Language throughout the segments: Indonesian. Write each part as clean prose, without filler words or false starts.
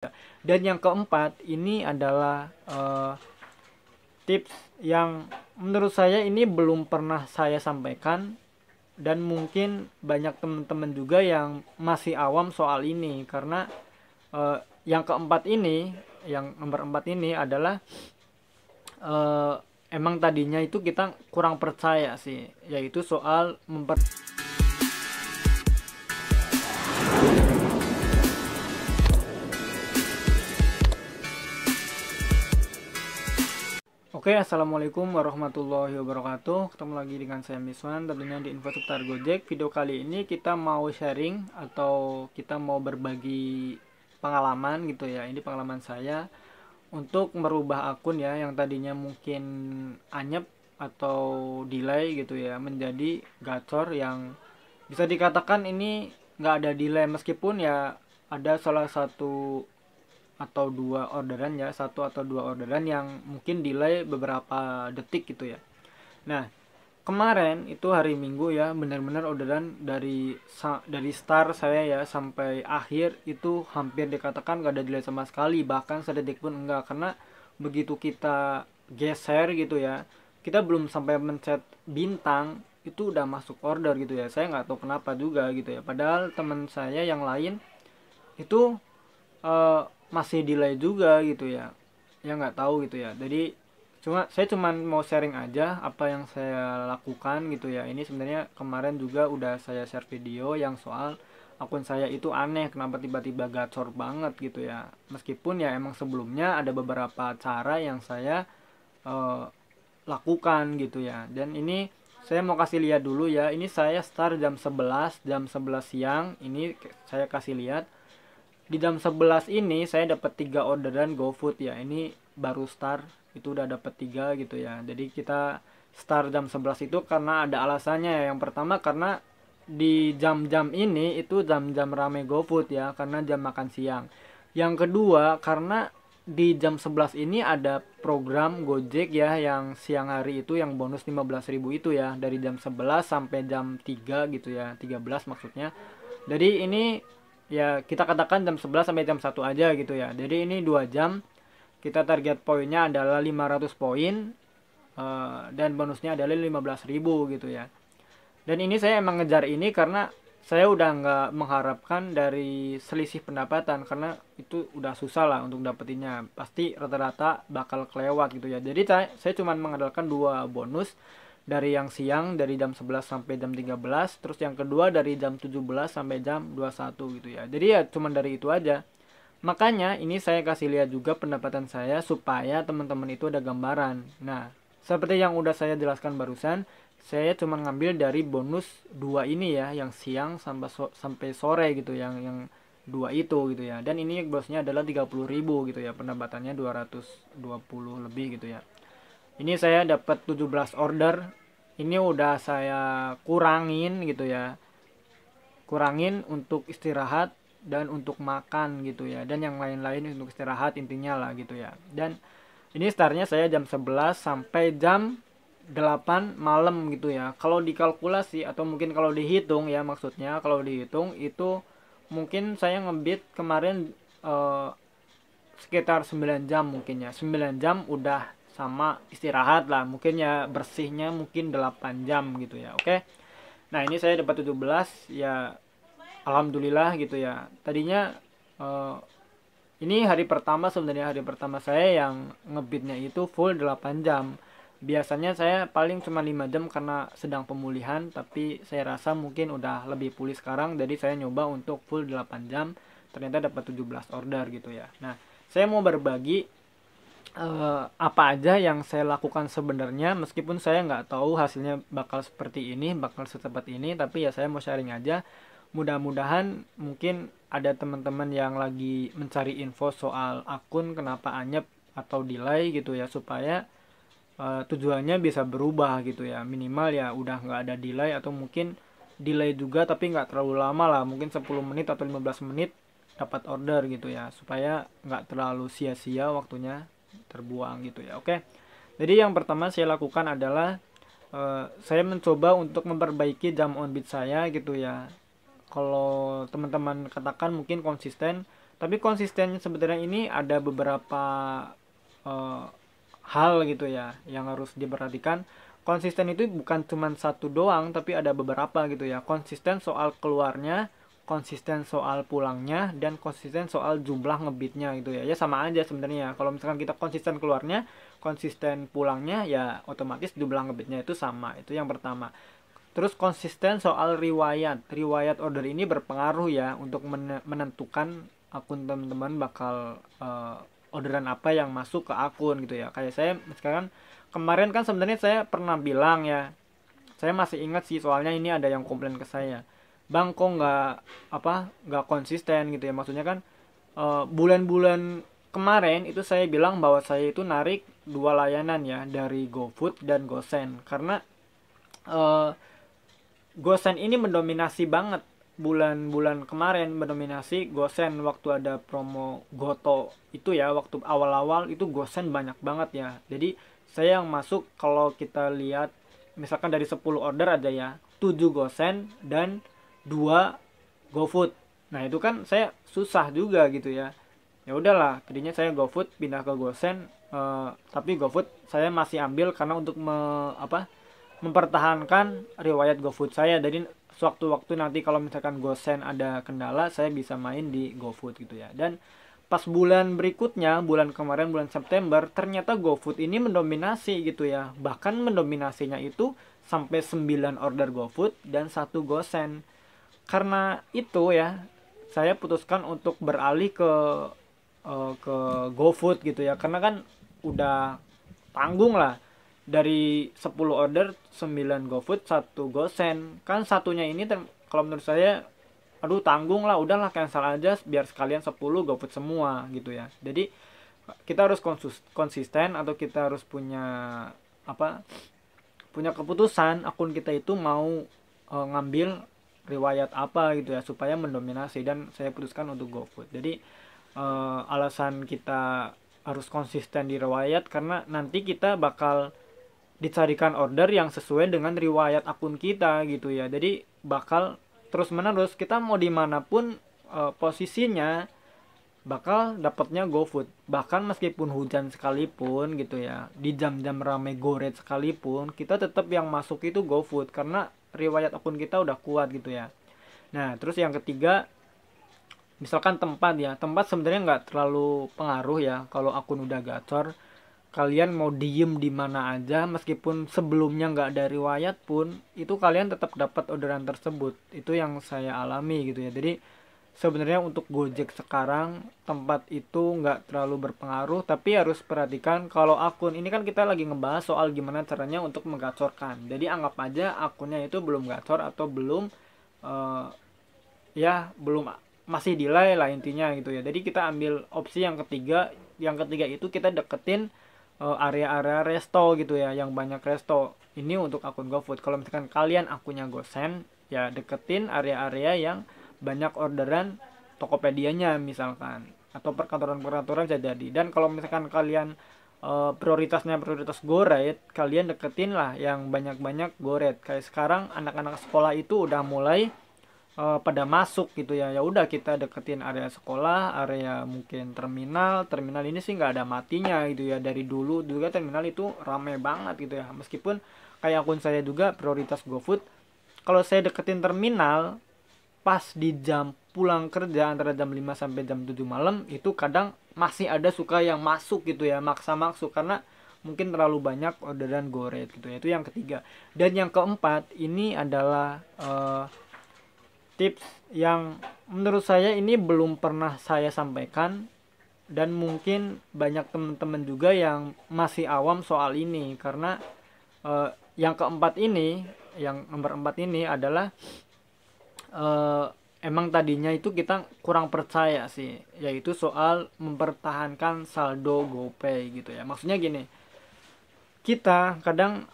Dan yang keempat ini adalah tips yang menurut saya ini belum pernah saya sampaikan, dan mungkin banyak teman-teman juga yang masih awam soal ini. Karena yang keempat ini, yang nomor 4 ini adalah eh, emang tadinya itu kita kurang percaya sih, yaitu soal Oke, assalamualaikum warahmatullahi wabarakatuh. Ketemu lagi dengan saya Miswan, tentunya di Info Seputar Gojek. Video kali ini kita mau sharing atau kita mau berbagi pengalaman gitu ya. Ini pengalaman saya untuk merubah akun ya yang tadinya mungkin anyep atau delay gitu ya, menjadi gacor yang bisa dikatakan ini nggak ada delay, meskipun ya ada salah satu atau dua orderan ya, satu atau dua orderan yang mungkin delay beberapa detik gitu ya. Nah, kemarin itu hari Minggu ya, benar-benar orderan dari start saya ya sampai akhir itu hampir dikatakan gak ada delay sama sekali, bahkan sedetik pun enggak. Karena begitu kita geser gitu ya, kita belum sampai mencet bintang itu udah masuk order gitu ya. Saya nggak tahu kenapa juga gitu ya, padahal teman saya yang lain itu eh, masih delay juga gitu ya. Ya nggak tahu gitu ya. Jadi saya cuman mau sharing aja apa yang saya lakukan gitu ya. Ini sebenarnya kemarin juga udah saya share video yang soal akun saya itu aneh, kenapa tiba-tiba gacor banget gitu ya. Meskipun ya emang sebelumnya ada beberapa cara yang saya eh, lakukan gitu ya. Dan ini saya mau kasih lihat dulu ya. Ini saya start jam 11 siang. Ini saya kasih lihat di jam 11 ini saya dapat 3 orderan GoFood ya. Ini baru start itu udah dapat 3 gitu ya. Jadi kita start jam 11 itu karena ada alasannya ya. Yang pertama karena di jam-jam ini itu jam-jam rame GoFood ya, karena jam makan siang. Yang kedua karena di jam 11 ini ada program Gojek ya, yang siang hari itu yang bonus 15.000 itu ya, dari jam 11 sampai jam 3 gitu ya, 13 maksudnya. Jadi ini ya kita katakan jam 11 sampai jam 1 aja gitu ya. Jadi ini 2 jam. Kita target poinnya adalah 500 poin, dan bonusnya adalah 15.000 gitu ya. Dan ini saya emang ngejar ini karena saya udah nggak mengharapkan dari selisih pendapatan, karena itu udah susah lah untuk dapetinnya. Pasti rata-rata bakal kelewat gitu ya. Jadi saya cuma mengandalkan 2 bonus, dari yang siang dari jam 11 sampai jam 13, terus yang kedua dari jam 17 sampai jam 21 gitu ya. Jadi ya cuma dari itu aja. Makanya ini saya kasih lihat juga pendapatan saya supaya teman-teman itu ada gambaran. Nah, seperti yang udah saya jelaskan barusan, saya cuma ngambil dari bonus 2 ini ya, yang siang sampai sore gitu, yang 2 itu gitu ya. Dan ini bosnya adalah 30.000 gitu ya, pendapatannya 220 lebih gitu ya. Ini saya dapat 17 order. Ini udah saya kurangin gitu ya. Kurangin untuk istirahat dan untuk makan gitu ya. Dan yang lain-lain untuk istirahat intinya lah gitu ya. Dan ini startnya saya jam 11 sampai jam 8 malam gitu ya. Kalau dikalkulasi atau mungkin kalau dihitung ya, maksudnya kalau dihitung itu mungkin saya ngebit kemarin sekitar 9 jam mungkin ya. 9 jam udah sama istirahat lah, mungkin ya bersihnya mungkin 8 jam gitu ya. Oke, nah ini saya dapat 17 ya, alhamdulillah gitu ya. Tadinya ini hari pertama, sebenarnya hari pertama saya yang ngebitnya itu full 8 jam. Biasanya saya paling cuma 5 jam karena sedang pemulihan, tapi saya rasa mungkin udah lebih pulih sekarang, jadi saya nyoba untuk full 8 jam. Ternyata dapat 17 order gitu ya. Nah, saya mau berbagi apa aja yang saya lakukan sebenarnya, meskipun saya nggak tahu hasilnya bakal seperti ini, bakal secepat ini, tapi ya saya mau sharing aja. Mudah-mudahan mungkin ada teman-teman yang lagi mencari info soal akun kenapa anyep atau delay gitu ya, supaya tujuannya bisa berubah gitu ya. Minimal ya udah nggak ada delay, atau mungkin delay juga tapi nggak terlalu lama lah, mungkin 10 menit atau 15 menit dapat order gitu ya, supaya nggak terlalu sia-sia waktunya terbuang gitu ya. Oke, jadi yang pertama saya lakukan adalah saya mencoba untuk memperbaiki jam on beat saya gitu ya. Kalau teman-teman katakan mungkin konsisten, Tapi konsistennya sebenarnya ini ada beberapa eh, hal gitu ya yang harus diperhatikan. Konsisten itu bukan cuma satu doang, tapi ada beberapa gitu ya. Konsisten soal keluarnya, konsisten soal pulangnya, dan konsisten soal jumlah ngebitnya gitu ya. Ya sama aja sebenarnya. Kalau misalkan kita konsisten keluarnya, konsisten pulangnya, ya otomatis jumlah ngebitnya itu sama. Itu yang pertama. Terus konsisten soal riwayat. Riwayat order ini berpengaruh ya untuk menentukan akun teman-teman bakal orderan apa yang masuk ke akun gitu ya. Kayak saya sekarang kemarin kan sebenarnya saya pernah bilang ya, saya masih ingat sih soalnya ini ada yang komplain ke saya, bang kok nggak konsisten gitu ya. Maksudnya kan bulan-bulan kemarin itu saya bilang bahwa saya itu narik dua layanan ya, dari GoFood dan GoSend, karena eh, GoSend ini mendominasi banget. Bulan-bulan kemarin mendominasi GoSend waktu ada promo Goto itu ya, waktu awal-awal itu GoSend banyak banget ya. Jadi saya yang masuk, kalau kita lihat misalkan dari 10 order ada ya 7 GoSend dan 2 GoFood. Nah itu kan saya susah juga gitu ya. Ya udahlah, tadinya saya GoFood pindah ke GoSend, tapi GoFood saya masih ambil karena untuk mempertahankan riwayat GoFood saya. Jadi sewaktu-waktu nanti kalau misalkan GoSend ada kendala, saya bisa main di GoFood gitu ya. Dan pas bulan berikutnya, bulan kemarin bulan September, ternyata GoFood ini mendominasi gitu ya. Bahkan mendominasinya itu sampai 9 order GoFood dan 1 GoSend. Karena itu ya, saya putuskan untuk beralih ke GoFood gitu ya. Karena kan udah tanggung lah, dari 10 order 9 GoFood 1 GoSend. Kan satunya ini kalau menurut saya aduh tanggung lah, udahlah cancel aja biar sekalian 10 GoFood semua gitu ya. Jadi kita harus konsisten, atau kita harus apa punya keputusan akun kita itu mau ngambil riwayat apa gitu ya supaya mendominasi, dan saya putuskan untuk GoFood. Jadi alasan kita harus konsisten di riwayat karena nanti kita bakal dicarikan order yang sesuai dengan riwayat akun kita gitu ya. Jadi bakal terus menerus kita mau dimanapun posisinya bakal dapatnya GoFood. Bahkan meskipun hujan sekalipun gitu ya, di jam-jam rame goret sekalipun, kita tetap yang masuk itu GoFood karena riwayat akun kita udah kuat gitu ya. Nah terus yang ketiga, misalkan tempat ya, tempat sebenarnya nggak terlalu pengaruh ya. Kalau akun udah gacor, kalian mau diem di mana aja meskipun sebelumnya nggak ada riwayat pun, itu kalian tetap dapat orderan tersebut. Itu yang saya alami gitu ya. Jadi sebenarnya untuk Gojek sekarang tempat itu nggak terlalu berpengaruh, tapi harus perhatikan kalau akun ini kan kita lagi ngebahas soal gimana caranya untuk menggacorkan. Jadi anggap aja akunnya itu belum gacor atau belum eh, ya belum, masih delay lah intinya gitu ya. Jadi kita ambil opsi yang ketiga. Yang ketiga itu kita deketin area-area resto gitu ya, yang banyak resto. Ini untuk akun GoFood. Kalau misalkan kalian akunnya GoSend, ya deketin area-area yang banyak orderan Tokopedia-nya misalkan, atau perkantoran-perkantoran bisa jadi. Dan kalau misalkan kalian prioritasnya prioritas GoRate, kalian deketin lah yang banyak-banyak GoRate. Kayak sekarang anak-anak sekolah itu udah mulai pada masuk gitu ya. Ya udah kita deketin area sekolah, area mungkin terminal ini sih nggak ada matinya gitu ya. Dari dulu juga terminal itu rame banget gitu ya. Meskipun kayak akun saya juga prioritas GoFood, kalau saya deketin terminal pas di jam pulang kerja antara jam 5 sampai jam 7 malam, itu kadang masih ada suka yang masuk gitu ya, maksa masuk karena mungkin terlalu banyak orderan GoRate gitu ya. Itu yang ketiga. Dan yang keempat ini adalah tips yang menurut saya ini belum pernah saya sampaikan, dan mungkin banyak teman-teman juga yang masih awam soal ini. Karena yang keempat ini, yang nomor 4 ini adalah emang tadinya itu kita kurang percaya sih, yaitu soal mempertahankan saldo GoPay gitu ya. Maksudnya gini, kita kadang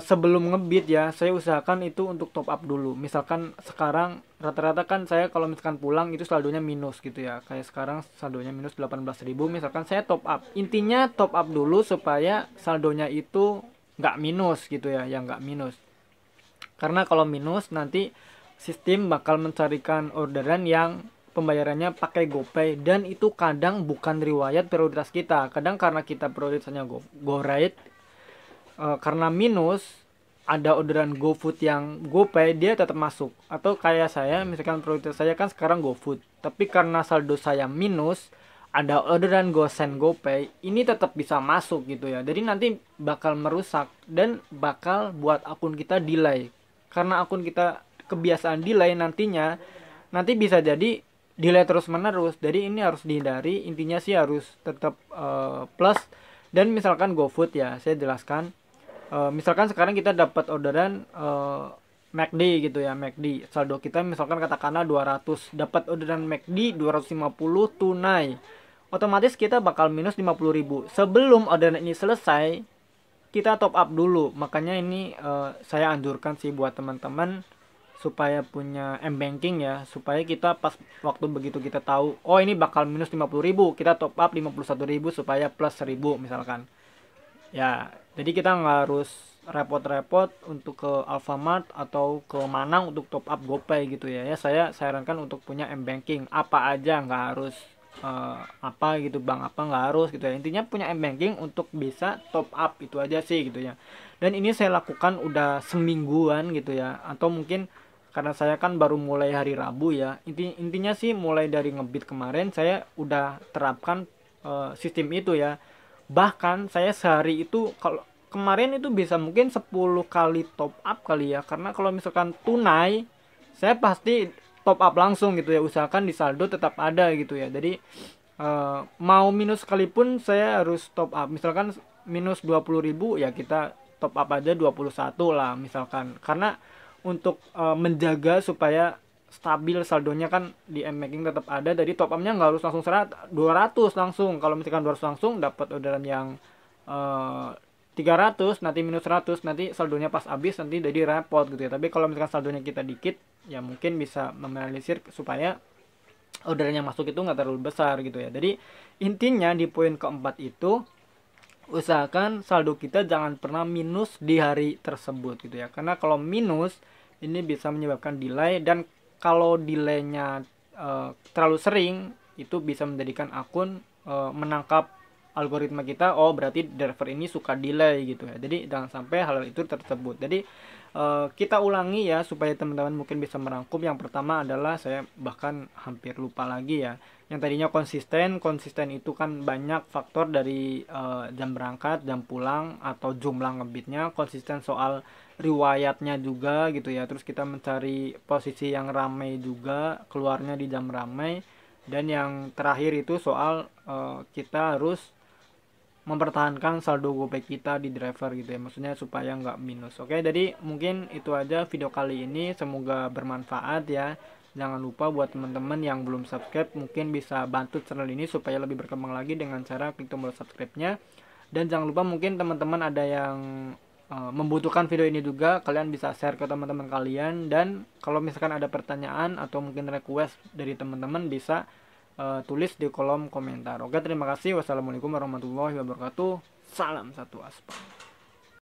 sebelum ngebit ya, saya usahakan itu untuk top up dulu. Misalkan sekarang rata-rata kan saya kalau misalkan pulang itu saldonya minus gitu ya. Kayak sekarang saldonya minus 18.000, misalkan saya top up. Intinya top up dulu supaya saldonya itu nggak minus gitu ya, yang nggak minus. Karena kalau minus nanti sistem bakal mencarikan orderan yang pembayarannya pakai GoPay, dan itu kadang bukan riwayat prioritas kita. Kadang karena kita prioritasnya GoRide, karena minus, ada orderan GoFood yang GoPay, dia tetap masuk. Atau kayak saya, misalkan prioritas saya kan sekarang GoFood, tapi karena saldo saya minus, ada orderan GoSend GoPay, ini tetap bisa masuk gitu ya. Jadi nanti bakal merusak dan bakal buat akun kita delay. Karena akun kita kebiasaan delay, nanti bisa jadi delay terus menerus. Jadi ini harus dihindari. Intinya sih harus tetap plus. Dan misalkan GoFood ya, saya jelaskan, misalkan sekarang kita dapat orderan McD gitu ya, McD saldo kita misalkan katakanlah 200, dapat orderan McD 250 tunai, otomatis kita bakal minus 50.000. Sebelum orderan ini selesai, kita top up dulu. Makanya ini saya anjurkan sih buat teman-teman supaya punya M-Banking ya, supaya kita pas waktu begitu kita tahu, oh ini bakal minus 50.000, kita top up 51.000 supaya plus 1.000 misalkan. Ya, jadi kita nggak harus repot-repot untuk ke Alfamart atau ke Manang untuk top up GoPay gitu ya. Ya, saya sarankan untuk punya M-Banking. Apa aja, nggak harus apa gitu, bank apa nggak harus gitu ya. Intinya punya M-Banking untuk bisa top up, itu aja sih gitu ya. Dan ini saya lakukan udah semingguan gitu ya, atau mungkin karena saya kan baru mulai hari Rabu ya. Intinya sih mulai dari Ngebit kemarin saya udah terapkan sistem itu ya. Bahkan saya sehari itu, kalau kemarin itu bisa mungkin 10 kali top up kali ya. Karena kalau misalkan tunai, saya pasti top up langsung gitu ya. Usahakan di saldo tetap ada gitu ya. Jadi mau minus sekalipun saya harus top up. Misalkan minus 20.000 ya kita top up aja 21 lah misalkan. Karena untuk menjaga supaya stabil saldonya kan di M-Banking tetap ada. Jadi top up-nya nggak harus langsung 200 langsung. Kalau misalkan 200 langsung dapat orderan yang 300, nanti minus 100, nanti saldonya pas habis nanti jadi repot gitu ya. Tapi kalau misalkan saldonya kita dikit, ya mungkin bisa meminimalisir supaya orderan yang masuk itu nggak terlalu besar gitu ya. Jadi intinya di poin keempat itu, usahakan saldo kita jangan pernah minus di hari tersebut gitu ya. Karena kalau minus ini bisa menyebabkan delay, dan kalau delaynya terlalu sering itu bisa menjadikan akun menangkap algoritma kita, oh berarti driver ini suka delay gitu ya. Jadi jangan sampai hal itu tersebut. Jadi kita ulangi ya supaya teman-teman mungkin bisa merangkum. Yang pertama adalah, saya bahkan hampir lupa lagi ya, yang tadinya konsisten itu kan banyak faktor dari jam berangkat, jam pulang, atau jumlah ngebitnya. Konsisten soal riwayatnya juga gitu ya. Terus kita mencari posisi yang ramai juga, keluarnya di jam ramai. Dan yang terakhir itu soal kita harus mempertahankan saldo GoPay kita di driver gitu ya, maksudnya supaya nggak minus. Oke, jadi mungkin itu aja video kali ini, semoga bermanfaat ya. Jangan lupa buat teman-teman yang belum subscribe, mungkin bisa bantu channel ini supaya lebih berkembang lagi dengan cara klik tombol subscribe-nya. Dan jangan lupa, mungkin teman-teman ada yang membutuhkan video ini juga, kalian bisa share ke teman-teman kalian. Dan kalau misalkan ada pertanyaan atau mungkin request dari teman-teman, bisa tulis di kolom komentar. Oke, terima kasih. Wassalamualaikum warahmatullahi wabarakatuh. Salam satu aspal.